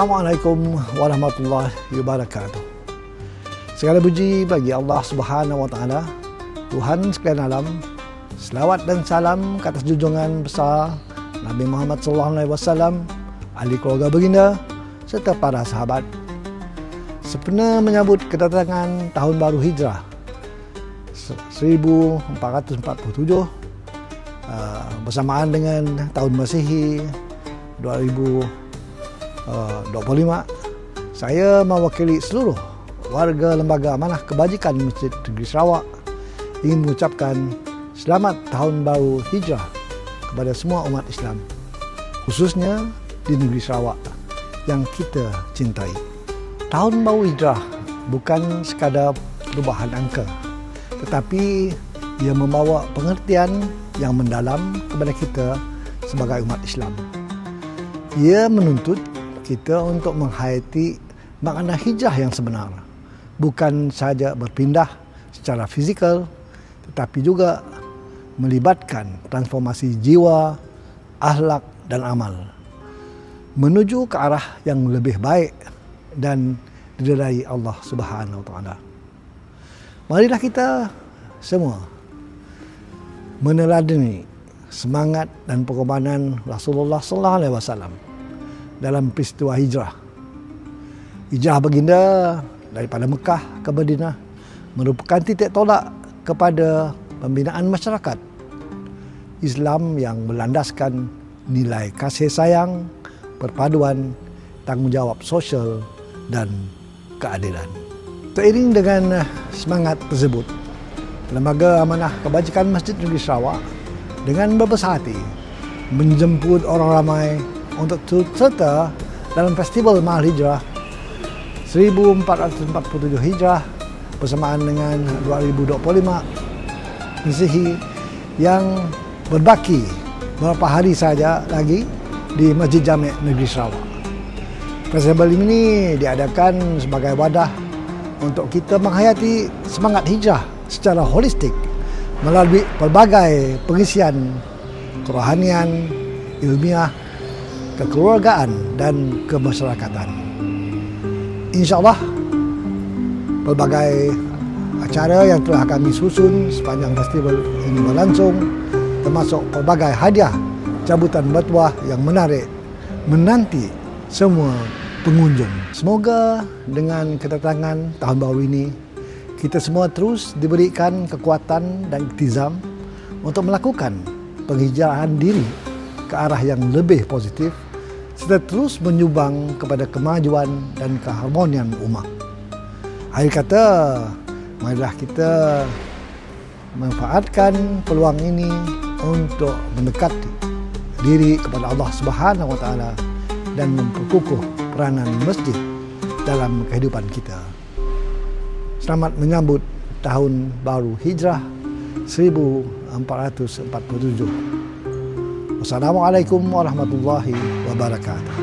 Assalamualaikum warahmatullahi wabarakatuh. Segala puji bagi Allah Subhanahu wa taala, Tuhan sekalian alam. Selawat dan salam ke atas junjungan besar Nabi Muhammad SAW, ahli keluarga baginda serta para sahabat. Sempena menyambut kedatangan tahun baru Hijrah 1447 bersamaan dengan tahun Masihi 2025, saya mewakili seluruh warga Lembaga Amanah Kebajikan Masjid Negeri Sarawak ingin mengucapkan selamat tahun baru Hijrah kepada semua umat Islam, khususnya di negeri Sarawak yang kita cintai. Tahun baru Hijrah bukan sekadar perubahan angka, tetapi ia membawa pengertian yang mendalam kepada kita sebagai umat Islam. Ia menuntut kita untuk menghayati makna hijrah yang sebenar, bukan sahaja berpindah secara fizikal, tetapi juga melibatkan transformasi jiwa, akhlak dan amal menuju ke arah yang lebih baik dan diridai Allah Subhanahu wa taala. Marilah kita semua meneladani semangat dan pengorbanan Rasulullah SAW dalam peristiwa hijrah. Hijrah baginda daripada Mekah ke Madinah merupakan titik tolak kepada pembinaan masyarakat Islam yang berlandaskan nilai kasih sayang, perpaduan, tanggungjawab sosial dan keadilan. Seiring dengan semangat tersebut, Lembaga Amanah Kebajikan Masjid Negeri Sarawak dengan berbesar hati menjemput orang ramai untuk turut serta dalam Festival Mahal Hijrah 1447 Hijrah bersamaan dengan 2025 Masihi yang berbaki beberapa hari saja lagi di Masjid Jami' Negeri Sarawak. Festival ini diadakan sebagai wadah untuk kita menghayati semangat hijrah secara holistik melalui pelbagai pengisian kerohanian, ilmiah, kekeluargaan dan kemasyarakatan. InsyaAllah pelbagai acara yang telah kami susun sepanjang festival ini berlangsung, termasuk pelbagai hadiah cabutan batuah yang menarik menanti semua pengunjung. Semoga dengan kedatangan tahun baru ini kita semua terus diberikan kekuatan dan iktizam untuk melakukan penghijrahan diri ke arah yang lebih positif serta terus menyumbang kepada kemajuan dan keharmonian umat. Akhir kata, marilah kita manfaatkan peluang ini untuk mendekati diri kepada Allah Subhanahu wa taala dan memperkukuh peranan masjid dalam kehidupan kita. Selamat menyambut tahun baru Hijrah 1447. Wassalamualaikum warahmatullahi wabarakatuh.